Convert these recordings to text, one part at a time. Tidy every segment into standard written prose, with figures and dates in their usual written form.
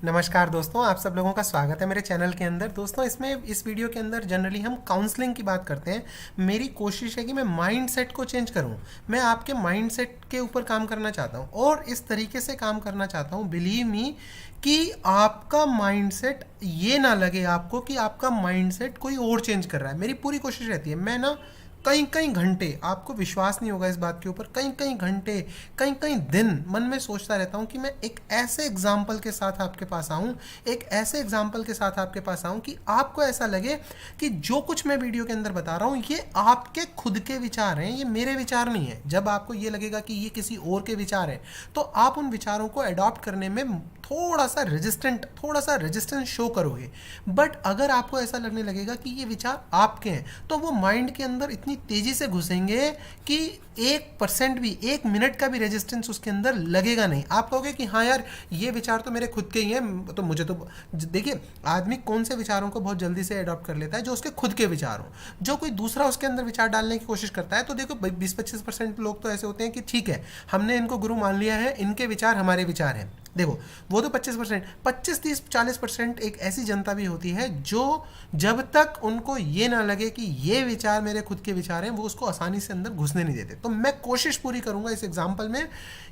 नमस्कार दोस्तों, आप सब लोगों का स्वागत है मेरे चैनल के अंदर। दोस्तों, इस वीडियो के अंदर जनरली हम काउंसलिंग की बात करते हैं। मेरी कोशिश है कि मैं माइंडसेट को चेंज करूं। मैं आपके माइंडसेट के ऊपर काम करना चाहता हूं और इस तरीके से काम करना चाहता हूं, बिलीव मी, कि आपका माइंडसेट ये ना लगे आपको कि आपका माइंडसेट कोई और चेंज कर रहा है। मेरी पूरी कोशिश रहती है, मैं ना कई कई घंटे, आपको विश्वास नहीं होगा इस बात के ऊपर, कई कई घंटे, कई कई दिन मन में सोचता रहता हूँ कि मैं एक ऐसे एग्जाम्पल के साथ आपके पास आऊँ, एक ऐसे एग्जाम्पल के साथ आपके पास आऊँ कि आपको ऐसा लगे कि जो कुछ मैं वीडियो के अंदर बता रहा हूँ ये आपके खुद के विचार हैं, ये मेरे विचार नहीं है। जब आपको ये लगेगा कि ये किसी और के विचार हैं तो आप उन विचारों को अडॉप्ट करने में थोड़ा सा रेजिस्टेंस शो करोगे। बट अगर आपको ऐसा लगने लगेगा कि ये विचार आपके हैं तो वो माइंड के अंदर इतनी तेजी से घुसेंगे कि 1% भी, 1 मिनट का भी रेजिस्टेंस उसके अंदर लगेगा नहीं। आप कहोगे कि हाँ यार, ये विचार तो मेरे खुद के ही हैं, तो मुझे तो देखिए, आदमी कौन से विचारों को बहुत जल्दी से अडॉप्ट कर लेता है? जो उसके खुद के विचार हो। जो कोई दूसरा उसके अंदर विचार डालने की कोशिश करता है तो देखो 20-25% लोग तो ऐसे होते हैं कि ठीक है, हमने इनको गुरु मान लिया है, इनके विचार हमारे विचार हैं। देखो, वो तो 25%, 25-30-40% एक ऐसी जनता भी होती है जो जब तक उनको ये ना लगे कि ये विचार मेरे खुद के विचार हैं, वो उसको आसानी से अंदर घुसने नहीं देते। तो मैं कोशिश पूरी करूंगा इस एग्जाम्पल में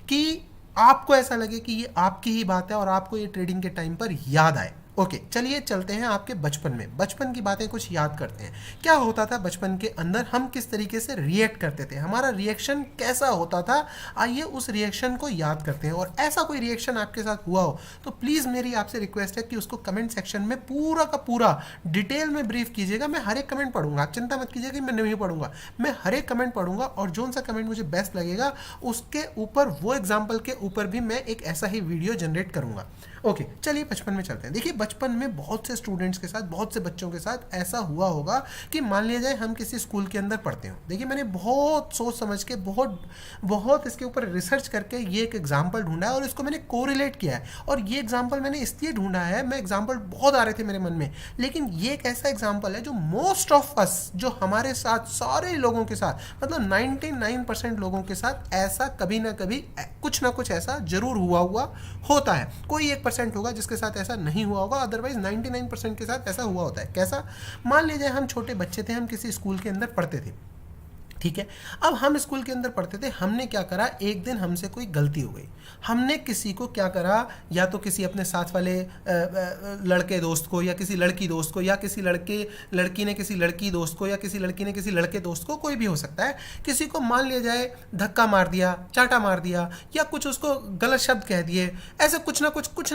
कि आपको ऐसा लगे कि ये आपकी ही बात है और आपको ये ट्रेडिंग के टाइम पर याद आए। ओके, चलिए चलते हैं आपके बचपन में, बचपन की बातें कुछ याद करते हैं। क्या होता था बचपन के अंदर, हम किस तरीके से रिएक्ट करते थे, हमारा रिएक्शन कैसा होता था? आइए उस रिएक्शन को याद करते हैं। और ऐसा कोई रिएक्शन आपके साथ हुआ हो तो प्लीज़ मेरी आपसे रिक्वेस्ट है कि उसको कमेंट सेक्शन में पूरा का पूरा डिटेल में ब्रीफ कीजिएगा। मैं हर एक कमेंट पढ़ूंगा, आप चिंता मत कीजिएगा कि मैं नहीं पढ़ूंगा, मैं हर एक कमेंट पढ़ूंगा और जो सा कमेंट मुझे बेस्ट लगेगा उसके ऊपर, वो एग्जाम्पल के ऊपर भी मैं एक ऐसा ही वीडियो जनरेट करूंगा। ओके, चलिए बचपन में चलते हैं। देखिए, बचपन में बहुत से स्टूडेंट्स के साथ, बहुत से बच्चों के साथ ऐसा हुआ होगा कि मान लिया जाए हम किसी स्कूल के अंदर पढ़ते हो। देखिए, मैंने बहुत सोच समझ के, बहुत इसके ऊपर रिसर्च करके ये एक एग्जाम्पल ढूंढा है और इसको मैंने कोरिलेट किया है। और ये एग्जाम्पल मैंने इसलिए ढूंढा है, मैं एग्जाम्पल बहुत आ रहे थे मेरे मन में, लेकिन ये एक ऐसा एग्जाम्पल है जो मोस्ट ऑफ अस, जो हमारे साथ, सारे लोगों के साथ, मतलब 99% लोगों के साथ ऐसा कभी ना कभी कुछ ना कुछ ऐसा जरूर हुआ होता है। कोई 1% होगा जिसके साथ ऐसा नहीं हुआ होगा, अदरवाइज 99% के साथ ऐसा हुआ होता है। कैसा? मान लीजिए हम छोटे बच्चे थे, हम किसी स्कूल के अंदर पढ़ते थे, ठीक है। अब हम स्कूल के अंदर पढ़ते थे, हमने क्या करा, एक दिन हमसे कोई गलती हो गई। हमने किसी को क्या करा, या तो किसी अपने साथ वाले लड़के दोस्त को, या किसी लड़की दोस्त को, या किसी लड़की ने किसी लड़की दोस्त को, या किसी लड़की ने किसी लड़के दोस्त को, कोई भी हो सकता है, किसी को मान लिया जाए धक्का मार दिया, चाटा मार दिया, या कुछ उसको गलत शब्द कह दिए, ऐसे कुछ ना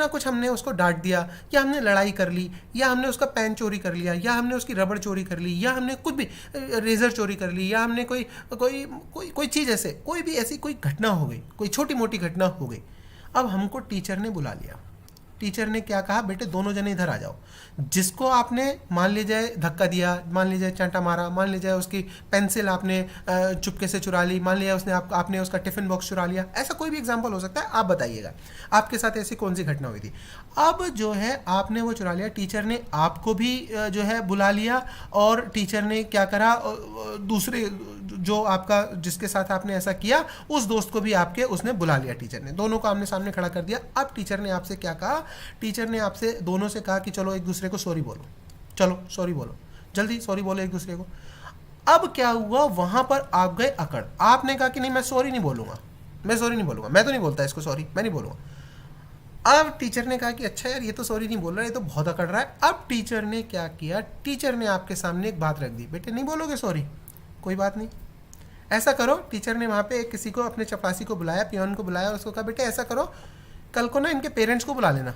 कुछ हमने उसको डांट दिया, या हमने लड़ाई कर ली, या हमने उसका पेन चोरी कर लिया, या हमने उसकी रबड़ चोरी कर ली, या हमने कुछ भी रेजर चोरी कर ली, या हमने कोई चीज़, ऐसे कोई भी ऐसी कोई घटना हो गई, कोई छोटी मोटी घटना हो गई। अब हमको टीचर ने बुला लिया। टीचर ने क्या कहा, बेटे दोनों जने इधर आ जाओ। जिसको आपने मान लीजिए धक्का दिया, मान लीजिए चांटा मारा, मान लीजिए उसकी पेंसिल आपने चुपके से चुरा ली, मान लिया आपने उसका टिफिन बॉक्स चुरा लिया, ऐसा कोई भी एग्जांपल हो सकता है। आप बताइएगा आपके साथ ऐसी कौन सी घटना हुई थी। अब जो है आपने वो चुरा लिया, टीचर ने आपको भी जो है बुला लिया, और टीचर ने क्या करा, दूसरे जो आपका, जिसके साथ आपने ऐसा किया, उस दोस्त को भी आपके उसने बुला लिया टीचर ने, दोनों को आमने सामने खड़ा कर दिया। अब टीचर ने आपसे क्या कहा, टीचर ने आपसे दोनों से कहा कि चलो एक दूसरे को सॉरी बोलो, चलो सॉरी बोलो, जल्दी सॉरी बोलो एक दूसरे को। अब क्या हुआ, वहां पर आप गए अकड़। आपने कहा कि नहीं, मैं सॉरी नहीं बोलूंगा, मैं सॉरी नहीं बोलूंगा, मैं तो नहीं बोलता इसको सॉरी, मैं नहीं बोलूंगा। अब टीचर ने कहा कि अच्छा यार, ये तो सॉरी नहीं बोल रहा है, ये तो बहुत अकड़ रहा है। अब टीचर ने क्या किया, टीचर ने आपके सामने एक बात रख दी, बेटे नहीं बोलोगे सॉरी, कोई बात नहीं, ऐसा करो। टीचर ने वहाँ पे किसी को, अपने चपरासी को बुलाया, पियोन को बुलाया, और उसको कहा बेटे ऐसा करो, कल को ना इनके पेरेंट्स को बुला लेना,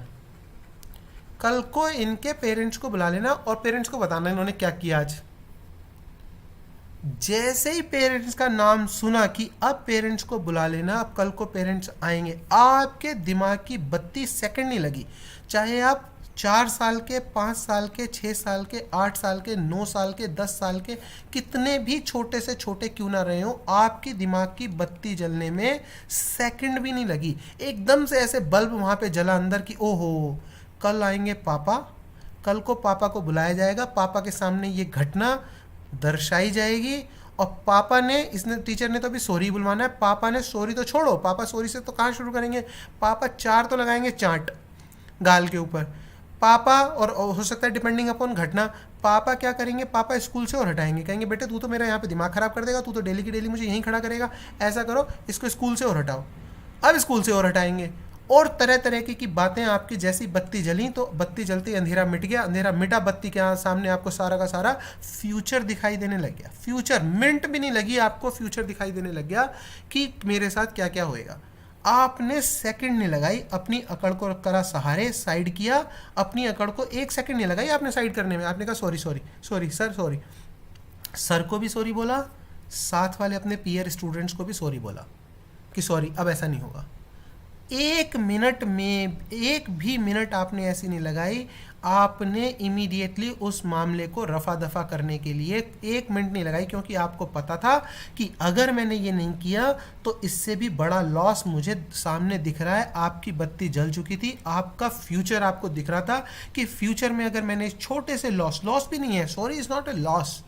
कल को इनके पेरेंट्स को बुला लेना और पेरेंट्स को बताना इन्होंने क्या किया आज। जैसे ही पेरेंट्स का नाम सुना कि अब पेरेंट्स को बुला लेना, अब कल को पेरेंट्स आएंगे, आपके दिमाग की बत्ती सेकंड नहीं लगी। चाहे आप 4 साल के, 5 साल के, 6 साल के, 8 साल के, 9 साल के, 10 साल के, कितने भी छोटे से छोटे क्यों ना रहे हो, आपकी दिमाग की बत्ती जलने में सेकंड भी नहीं लगी। एकदम से ऐसे बल्ब वहाँ पे जला अंदर की, ओहो कल आएंगे पापा, कल को पापा को बुलाया जाएगा, पापा के सामने ये घटना दर्शाई जाएगी, और पापा ने, इसने, टीचर ने तो अभी सॉरी बुलवाना है, पापा ने सॉरी तो छोड़ो, पापा सॉरी से तो कहाँ शुरू करेंगे, पापा 4 तो लगाएंगे चांट, गाल के ऊपर। पापा, और हो सकता है डिपेंडिंग अपॉन घटना, पापा क्या करेंगे, पापा स्कूल से और हटाएंगे, कहेंगे बेटे तू तो मेरा यहाँ पे दिमाग खराब कर देगा, तू तो डेली की डेली मुझे यहीं खड़ा करेगा, ऐसा करो इसको स्कूल से और हटाओ। अब स्कूल से और हटाएंगे, और तरह तरह की बातें आपकी। जैसी बत्ती जली तो बत्ती जलती अंधेरा मिट गया, अंधेरा मिटा, बत्ती के सामने आपको सारा का सारा फ्यूचर दिखाई देने लग गया। फ्यूचर, मिनट भी नहीं लगी आपको, फ्यूचर दिखाई देने लग गया कि मेरे साथ क्या क्या होएगा। आपने सेकंड नहीं लगाई, अपनी अकड़ को करा सहारे, साइड किया, अपनी अकड़ को एक सेकंड नहीं लगाई आपने साइड करने में। आपने कहा sorry sorry sorry sir, sorry. Sir को भी सॉरी बोला, साथ वाले अपने पीयर स्टूडेंट्स को भी सॉरी बोला कि सॉरी अब ऐसा नहीं होगा। एक मिनट में, एक भी मिनट आपने ऐसी नहीं लगाई, आपने इमीडिएटली उस मामले को रफा दफा करने के लिए एक मिनट नहीं लगाई, क्योंकि आपको पता था कि अगर मैंने ये नहीं किया तो इससे भी बड़ा लॉस मुझे सामने दिख रहा है। आपकी बत्ती जल चुकी थी, आपका फ्यूचर आपको दिख रहा था कि फ्यूचर में अगर मैंने छोटे से लॉस भी नहीं है, sorry is not a loss,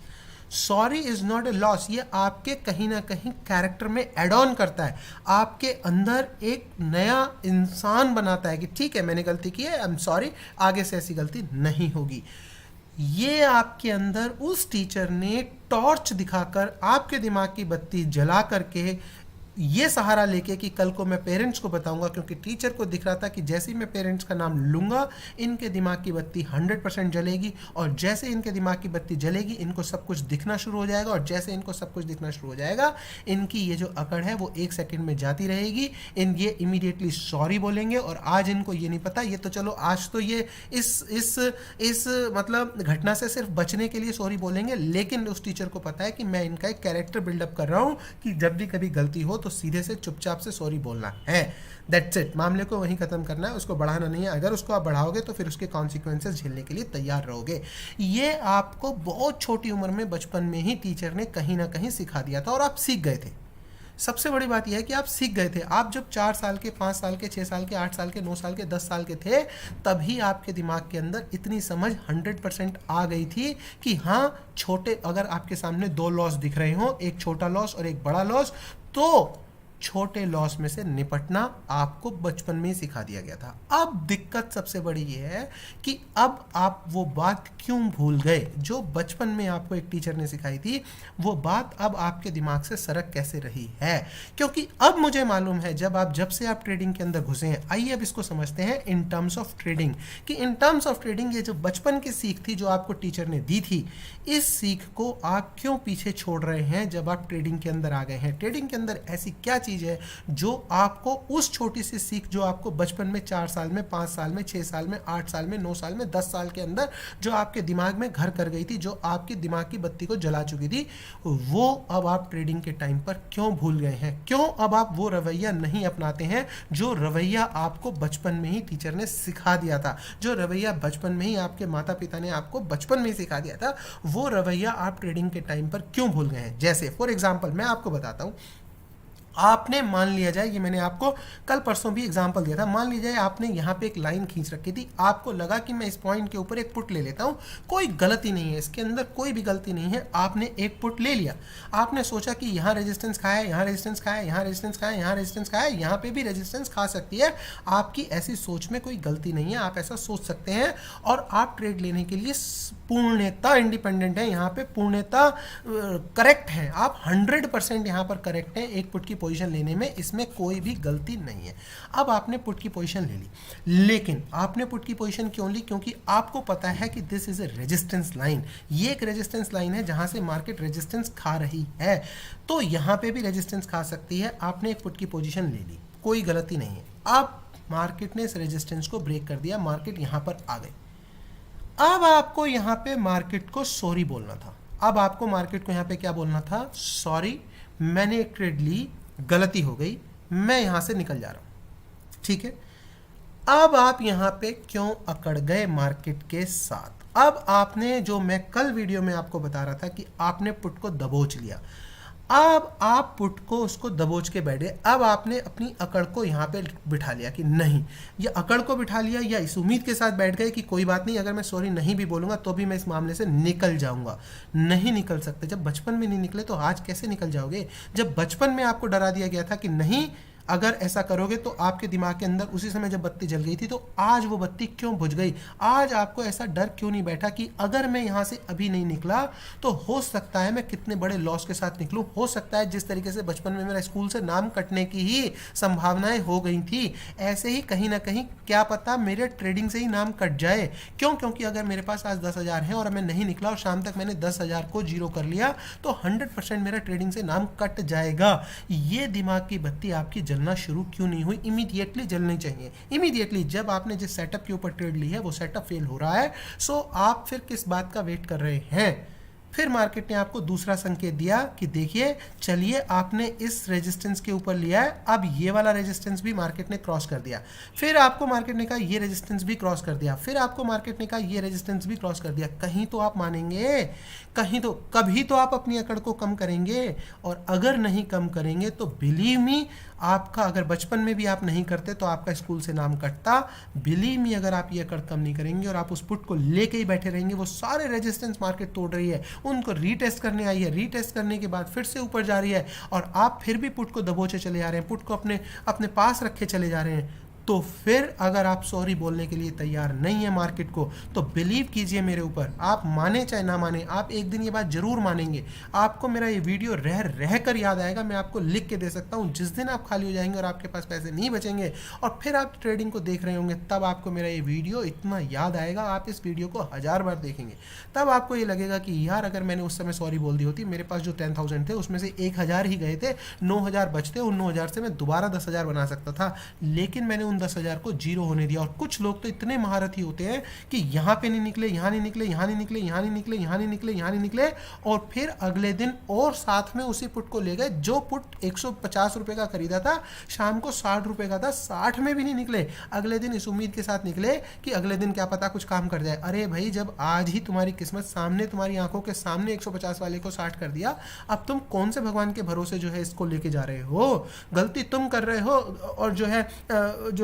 sorry is not a loss, ये आपके कहीं ना कहीं कैरेक्टर में एड ऑन करता है, आपके अंदर एक नया इंसान बनाता है कि ठीक है मैंने गलती की है, आई एम सॉरी, आगे से ऐसी गलती नहीं होगी। ये आपके अंदर उस टीचर ने टॉर्च दिखाकर आपके दिमाग की बत्ती जला करके ये सहारा लेके कि कल को मैं पेरेंट्स को बताऊंगा, क्योंकि टीचर को दिख रहा था कि जैसे ही मैं पेरेंट्स का नाम लूँगा इनके दिमाग की बत्ती 100% जलेगी, और जैसे इनके दिमाग की बत्ती जलेगी इनको सब कुछ दिखना शुरू हो जाएगा, और जैसे इनको सब कुछ दिखना शुरू हो जाएगा इनकी ये जो अकड़ है वो एक सेकंड में जाती रहेगी, ये इमीडिएटली सॉरी बोलेंगे। और आज इनको ये नहीं पता, ये तो चलो आज तो ये इस मतलब घटना से सिर्फ बचने के लिए सॉरी बोलेंगे, लेकिन उस टीचर को पता है कि मैं इनका एक कैरेक्टर बिल्डअप कर रहा हूँ कि जब भी कभी गलती हो तो सीधे से चुपचाप से सॉरी बोलना है, दैट्स इट। मामले को वहीं खत्म करना है, उसको बढ़ाना नहीं है। अगर उसको आप बढ़ाओगे तो फिर उसके कॉन्सिक्वेंसेस झेलने के लिए तैयार रहोगे। ये आपको बहुत छोटी उम्र में, बचपन में ही टीचर ने कहीं ना कहीं सिखा दिया था और आप सीख गए थे। सबसे बड़ी बात यह है कि आप सीख गए थे। आप जब 4 साल के, 5 साल के, 6 साल के, 8 साल के, 9 साल के, 10 साल के थे, तभी आपके दिमाग के अंदर इतनी समझ 100% आ गई थी कि हाँ, छोटे, अगर आपके सामने 2 लॉस दिख रहे हो, एक छोटा लॉस और एक बड़ा लॉस, तो छोटे लॉस में से निपटना आपको बचपन में ही सिखा दिया गया था। अब दिक्कत सबसे बड़ी ये है कि अब आप वो बात क्यों भूल गए जो बचपन में आपको एक टीचर ने सिखाई थी। वो बात अब आपके दिमाग से सरक कैसे रही है, क्योंकि अब मुझे मालूम है जब से आप ट्रेडिंग के अंदर घुसे हैं। आइए अब इसको समझते हैं इन टर्म्स ऑफ ट्रेडिंग, कि इन टर्म्स ऑफ ट्रेडिंग ये जो बचपन की सीख थी जो आपको टीचर ने दी थी, इस सीख को आप क्यों पीछे छोड़ रहे हैं जब आप ट्रेडिंग के अंदर आ गए हैं। ट्रेडिंग के अंदर ऐसी क्या चीज़ है जो आपको उस छोटी सी सीख जो आपको बचपन में 4 साल में, 5 साल में, 6 साल में, 8 साल में, 9 साल में, 10 साल के अंदर जो आपके दिमाग में घर कर गई थी, जो आपकी दिमाग की बत्ती को जला चुकी थी, वो अब आप ट्रेडिंग के टाइम पर क्यों भूल गए हैं। क्यों अब आप वो रवैया नहीं अपनाते हैं जो रवैया आपको बचपन में ही टीचर ने सिखा दिया था, जो रवैया बचपन में ही आपके माता पिता ने आपको बचपन में ही सिखा दिया था, वो रवैया आप ट्रेडिंग के टाइम पर क्यों भूल गए हैं। जैसे फॉर एग्जांपल मैं आपको बताता हूँ, आपने मान लिया जाए, ये मैंने आपको कल परसों भी एग्जांपल दिया था, मान लीजिए आपने यहाँ पे एक लाइन खींच रखी थी, आपको लगा कि मैं इस पॉइंट के ऊपर एक पुट ले लेता हूँ, कोई गलती नहीं है इसके अंदर, कोई भी गलती नहीं है, आपने एक पुट ले लिया। आपने सोचा कि यहाँ रेजिस्टेंस खा है, यहाँ रेजिस्टेंस खा है, यहाँ रेजिस्टेंस खा है, यहाँ रेजिस्टेंस खा है, यहाँ पे भी रेजिस्टेंस खा सकती है। आपकी ऐसी सोच में कोई गलती नहीं है, आप ऐसा सोच सकते हैं, और आप ट्रेड लेने के लिए पूर्णतः इंडिपेंडेंट है, यहाँ पे पूर्णतः करेक्ट है, आप 100% यहाँ पर करेक्ट हैं एक पुट की पोजीशन लेने में, इसमें कोई भी गलती नहीं है। अब आपने पुट की पोजीशन ले ली, लेकिन आपने पुट की पोजीशन क्यों ली, क्योंकि आपको पता है कि this is a resistance line, ये एक रेजिस्टेंस लाइन है जहां से मार्केट रेजिस्टेंस खा रही है, तो यहां पे भी रेजिस्टेंस खा सकती है। आपने एक पुट की पोजीशन ले ली, कोई गलती नहीं है। अब मार्केट ने इस रेजिस्टेंस को ब्रेक कर दिया, मार्केट यहां पर आ गई। अब आपको यहां पे मार्केट को सॉरी बोलना था। अब आपको मार्केट को यहां पे क्या बोलना था, सॉरी मैंने एक ट्रेड ली, गलती हो गई, मैं यहां से निकल जा रहा हूं, ठीक है। अब आप यहां पे क्यों अकड़ गए मार्केट के साथ। अब आपने, जो मैं कल वीडियो में आपको बता रहा था कि आपने पुट को दबोच लिया, अब आप पुट को उसको दबोच के बैठे। अब आपने अपनी अकड़ को यहाँ पे बिठा लिया कि नहीं, ये अकड़ को बिठा लिया, या इस उम्मीद के साथ बैठ गए कि कोई बात नहीं, अगर मैं सॉरी नहीं भी बोलूँगा तो भी मैं इस मामले से निकल जाऊँगा। नहीं निकल सकते। जब बचपन में नहीं निकले तो आज कैसे निकल जाओगे। जब बचपन में आपको डरा दिया गया था कि नहीं, अगर ऐसा करोगे तो आपके दिमाग के अंदर उसी समय जब बत्ती जल गई थी तो आज वो बत्ती क्यों बुझ गई, आज आपको ऐसा डर क्यों नहीं बैठा कि अगर मैं यहाँ से अभी नहीं निकला तो हो सकता है मैं कितने बड़े लॉस के साथ निकलूं, हो सकता है जिस तरीके से बचपन में मेरा स्कूल से नाम कटने की ही संभावनाएं हो गई थी, ऐसे ही कहीं ना कहीं क्या पता मेरे ट्रेडिंग से ही नाम कट जाए। क्यों? क्योंकि अगर मेरे पास आज 10,000 है और मैं नहीं निकला और शाम तक मैंने 10,000 को जीरो कर लिया तो 100% मेरा ट्रेडिंग से नाम कट जाएगा। ये दिमाग की बत्ती आपकी जलना शुरू क्यों नहीं हुई? इमीडिएटली जलनी चाहिए। इमीडिएटली जब आपने जिस सेटअप के ऊपर ट्रेड ली है वो सेटअप फेल हो रहा है, सो आप फिर किस बात का वेट कर रहे हैं? फिर मार्केट ने आपको दूसरा संकेत दिया कि देखिए चलिए आपने इस रेजिस्टेंस के ऊपर लिया है, अब ये वाला रेजिस्टेंस भी मार्केट ने क्रॉस कर दिया। फिर आपको मार्केट ने कहा ये रेजिस्टेंस भी क्रॉस कर दिया, फिर आपको मार्केट ने कहा ये रेजिस्टेंस भी क्रॉस कर दिया। कहीं तो आप मानेंगे, कहीं तो कभी तो आप अपनी अकड़ को कम करेंगे, और अगर नहीं कम करेंगे तो बिलीव मी आपका, अगर बचपन में भी आप नहीं करते तो आपका स्कूल से नाम कटता। बिलीव मी अगर आप ये अकड़ कम नहीं करेंगे और आप उस पुट को लेके ही बैठे रहेंगे, वो सारे रेजिस्टेंस मार्केट तोड़ रही है, उनको रीटेस्ट करने आई है, रीटेस्ट करने के बाद फिर से ऊपर जा रही है और आप फिर भी पुट को दबोचे चले जा रहे हैं, पुट को अपने अपने पास रखे चले जा रहे हैं, तो फिर अगर आप सॉरी बोलने के लिए तैयार नहीं है मार्केट को, तो बिलीव कीजिए मेरे ऊपर, आप माने चाहे ना माने, आप एक दिन ये बात जरूर मानेंगे। आपको मेरा ये वीडियो रह रह कर याद आएगा, मैं आपको लिख के दे सकता हूँ। जिस दिन आप खाली हो जाएंगे और आपके पास पैसे नहीं बचेंगे और फिर आप ट्रेडिंग को देख रहे होंगे, तब आपको मेरा ये वीडियो इतना याद आएगा, आप इस वीडियो को 1000 बार देखेंगे, तब आपको ये लगेगा कि यार अगर मैंने उस समय सॉरी बोल दी होती, मेरे पास जो 10,000 थे उसमें से 1,000 ही गए थे, 9,000 बचते, उन 9,000 से मैं दोबारा 10,000 बना सकता था, लेकिन मैंने 10,000 को जीरो होने दिया। और कुछ लोग तो इतने महारथी होते हैं कि यहां पे नहीं निकले, यहां नहीं निकले, यहां नहीं निकले, यहां नहीं निकले, यहां नहीं निकले, यहां नहीं निकले, और फिर अगले दिन और साथ में उसी पुट को ले गए जो पुट 150 रुपए का खरीदा था, शाम को 60 रुपए का था, 60 में भी नहीं निकले। अगले दिन इस उम्मीद के साथ निकले कि अगले दिन क्या पता कुछ काम कर जाए। अरे भाई, जब आज ही तुम्हारी किस्मत सामने, तुम्हारी आंखों के सामने 150 वाले को 60 कर दिया, अब तुम कौन से भगवान के भरोसे जो है इसको लेके जा रहे हो? गलती तुम कर रहे हो और जो है जो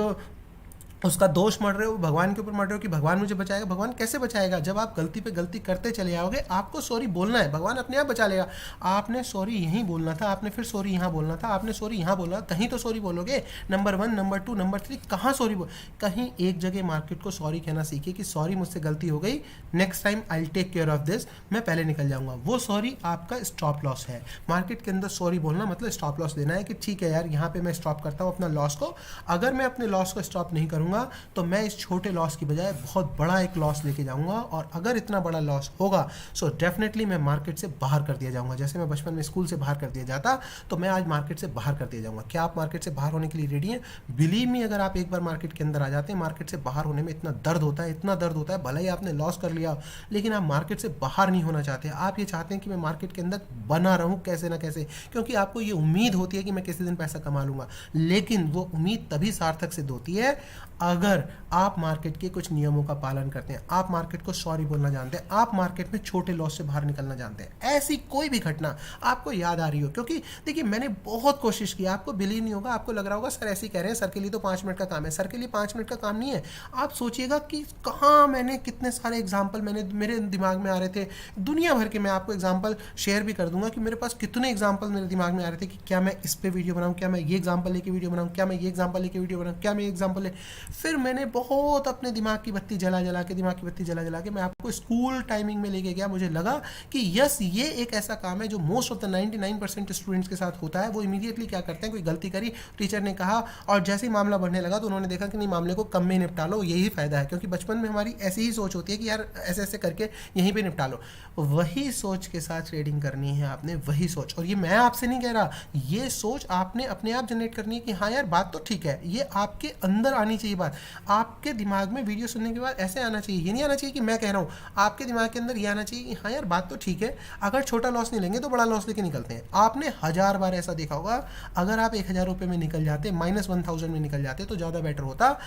उसका दोष मर रहे हो भगवान के ऊपर मर रहे हो कि भगवान मुझे बचाएगा। भगवान कैसे बचाएगा? जब आप गलती पे गलती करते चले आओगे, आपको सॉरी बोलना है, भगवान अपने आप बचा लेगा। आपने सॉरी यहीं बोलना था, आपने फिर सॉरी यहाँ बोलना था, आपने सॉरी यहाँ बोलना, कहीं तो सॉरी बोलोगे। नंबर 1, नंबर 2, नंबर 3, कहाँ सॉरी बोल? कहीं एक जगह मार्केट को सॉरी कहना सीखिए कि सॉरी मुझसे गलती हो गई, next time I take care of this, मैं पहले निकल जाऊंगा। वो सॉरी आपका स्टॉप लॉस है। मार्केट के अंदर सॉरी बोलना मतलब स्टॉप लॉस देना है कि ठीक है यार, यहाँ पे मैं स्टॉप करता हूँ अपना लॉस को। अगर मैं अपने लॉस को स्टॉप नहीं करूँगा तो मैं इस छोटे लॉस की बजाय बहुत बड़ा एक लॉस लेके जाऊंगा, और अगर इतना बड़ा लॉस होगा सो डेफिनेटली मैं मार्केट से बाहर कर दिया जाऊंगा। जैसे मैं बचपन में स्कूल से बाहर कर दिया जाता, तो मैं आज मार्केट से बाहर कर दिया जाऊंगा। क्या आप मार्केट से बाहर होने के लिए रेडी हैं? बिलीव मी, अगर आप एक बार मार्केट के अंदर आ जाते हैं, मार्केट से बाहर होने में इतना दर्द होता है, इतना दर्द होता है, भले ही आपने लॉस कर लिया, लेकिन आप मार्केट से बाहर नहीं होना चाहते। आप ये चाहते हैं कि मैं मार्केट के अंदर बना रहूं कैसे ना कैसे, क्योंकि आपको ये उम्मीद होती है कि मैं किसी दिन पैसा कमा लूंगा। लेकिन वो उम्मीद तभी सार्थक सिद्ध होती है अगर आप मार्केट के कुछ नियमों का पालन करते हैं, आप मार्केट को सॉरी बोलना जानते हैं, आप मार्केट में छोटे लॉस से बाहर निकलना जानते हैं। ऐसी कोई भी घटना आपको याद आ रही हो, क्योंकि देखिए मैंने बहुत कोशिश की, आपको बिलीव नहीं होगा, आपको लग रहा होगा सर ऐसे ही कह रहे हैं, सर के लिए तो 5 मिनट का काम है। सर के लिए 5 मिनट का काम नहीं है। आप सोचिएगा कि कहाँ मैंने कितने सारे एग्जाम्पल मेरे दिमाग में आ रहे थे, दुनिया भर के। मैं आपको एग्जाम्पल शेयर भी कर दूंगा कि मेरे पास कितने एग्जाम्पल मेरे दिमाग में आ रहे थे कि क्या मैं इस पर वीडियो बनाऊँ, क्या मैं ये एग्जाम्पल लेके वीडियो बनाऊँ, क्या मैं ये एग्जाम्पल लेके वीडियो बनाऊँ, क्या मैं ये एग्जाम्पल ले। फिर मैंने बहुत अपने दिमाग की बत्ती जला जला के मैं आपको स्कूल टाइमिंग में लेके गया। मुझे लगा कि यस, ये एक ऐसा काम है जो मोस्ट ऑफ द 99% स्टूडेंट्स के साथ होता है। वो इमीडिएटली क्या करते हैं, कोई गलती करी, टीचर ने कहा, और जैसे ही मामला बढ़ने लगा तो उन्होंने देखा कि नहीं, मामले को कम में निपटा लो, यही फायदा है। क्योंकि बचपन में हमारी ऐसी ही सोच होती है कि यार ऐसे ऐसे करके यहीं पे निपटा लो। वही सोच के साथ ट्रेडिंग करनी है आपने, वही सोच। और ये मैं आपसे नहीं कह रहा, ये सोच आपने अपने आप जनरेट करनी है कि हाँ यार बात तो ठीक है, ये आपके अंदर आनी चाहिए बात। आपके दिमाग में वीडियो सुनने के बाद ऐसे आना चाहिए, ये नहीं आना चाहिए कि मैं कह रहा हूँ, आपके दिमाग के अंदर ये आना चाहिए कि हाँ यार बात तो ठीक है, अगर छोटा लॉस नहीं लेंगे तो बड़ा लॉस लेके निकलते हैं। आपने 1000 बार ऐसा देखा होगा, अगर आप 1000 रुपये में निकल जाते, -1000 में निकल जाते तो ज़्यादा बेटर होता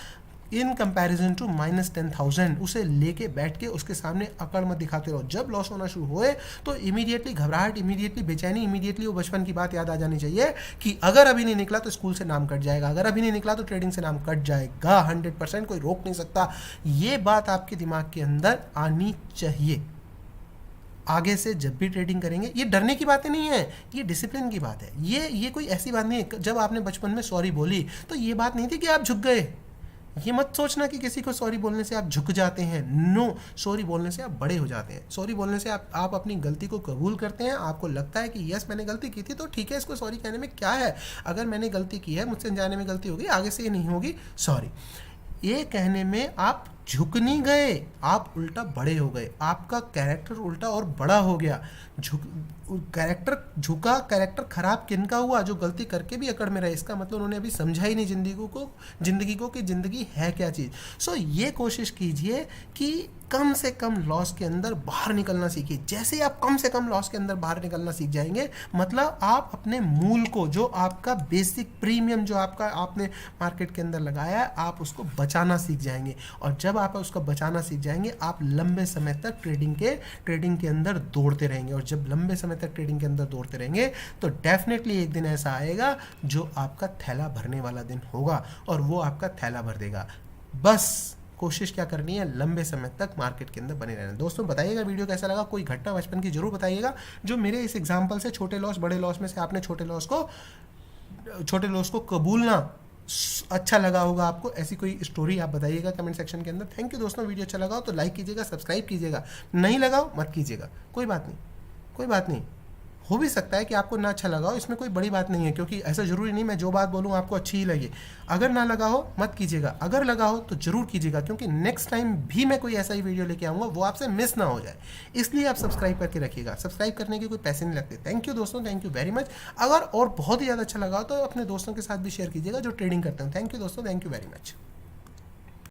इन कंपैरिजन टू -10,000। उसे लेके बैठ के उसके सामने अकड़ मत दिखाते रहो। जब लॉस होना शुरू होए तो इमीडिएटली घबराहट, इमीडिएटली बेचैनी, इमीडिएटली वो बचपन की बात याद आ जानी चाहिए कि अगर अभी नहीं निकला तो स्कूल से नाम कट जाएगा, अगर अभी नहीं निकला तो ट्रेडिंग से नाम कट जाएगा। 100% कोई रोक नहीं सकता। ये बात आपके दिमाग के अंदर आनी चाहिए। आगे से जब भी ट्रेडिंग करेंगे, ये डरने की बातें नहीं है, ये डिसिप्लिन की बात है। ये कोई ऐसी बात नहीं है। जब आपने बचपन में सॉरी बोली तो ये बात नहीं थी कि आप झुक गए। ये मत सोचना कि किसी को सॉरी बोलने से आप झुक जाते हैं। नो, सॉरी बोलने से आप बड़े हो जाते हैं। सॉरी बोलने से आप अपनी गलती को कबूल करते हैं। आपको लगता है कि यस मैंने गलती की थी, तो ठीक है, इसको सॉरी कहने में क्या है। अगर मैंने गलती की है, मुझसे जाने में गलती होगी, आगे से ये नहीं होगी, सॉरी। ये कहने में आप झुक नहीं गए, आप उल्टा बड़े हो गए। आपका कैरेक्टर उल्टा और बड़ा हो गया। कैरेक्टर झुका, कैरेक्टर खराब किनका हुआ? जो गलती करके भी अकड़ में रहे। इसका मतलब उन्होंने अभी समझा ही नहीं जिंदगी को कि जिंदगी है क्या चीज़। सो ये कोशिश कीजिए कि कम से कम लॉस के अंदर बाहर निकलना सीखिए। जैसे ही आप कम से कम लॉस के अंदर बाहर निकलना सीख जाएंगे, मतलब आप अपने मूल को, जो आपका बेसिक प्रीमियम जो आपने मार्केट के अंदर लगाया है, आप उसको बचाना सीख जाएंगे। और जब आप उसको बचाना सीख जाएंगे, आप लंबे समय तक ट्रेडिंग के अंदर दौड़ते रहेंगे। और जब लंबे समय तक ट्रेडिंग के अंदर दौड़ते रहेंगे तो डेफिनेटली एक दिन ऐसा आएगा जो आपका थैला भरने वाला दिन होगा, और वो आपका थैला भर देगा। बस कोशिश क्या करनी है, लंबे समय तक मार्केट के अंदर बने रहना। दोस्तों बताइएगा वीडियो कैसा लगा, कोई घटना बचपन की जरूर बताइएगा जो मेरे इस एग्जांपल से छोटे लॉस बड़े लॉस में से आपने छोटे लॉस को कबूलना अच्छा लगा होगा आपको। ऐसी कोई स्टोरी आप बताइएगा कमेंट सेक्शन के अंदर। थैंक यू दोस्तों। वीडियो अच्छा लगा हो तो लाइक कीजिएगा, सब्सक्राइब कीजिएगा, नहीं लगाओ मत कीजिएगा, कोई बात नहीं। हो भी सकता है कि आपको ना अच्छा लगा हो, इसमें कोई बड़ी बात नहीं है, क्योंकि ऐसा ज़रूरी नहीं मैं जो बात बोलूँ आपको अच्छी ही लगे। अगर ना लगा हो मत कीजिएगा, अगर लगा हो तो ज़रूर कीजिएगा, क्योंकि नेक्स्ट टाइम भी मैं कोई ऐसा ही वीडियो लेके आऊँगा, वो आपसे मिस ना हो जाए। इसलिए आप सब्सक्राइब करके रखिएगा। सब्सक्राइब करने के कोई पैसे नहीं लगते। थैंक यू दोस्तों, थैंक यू वेरी मच। अगर और बहुत ही ज़्यादा अच्छा लगा हो तो अपने दोस्तों के साथ भी शेयर कीजिएगा जो ट्रेडिंग करते हैं। थैंक यू दोस्तों, थैंक यू वेरी मच।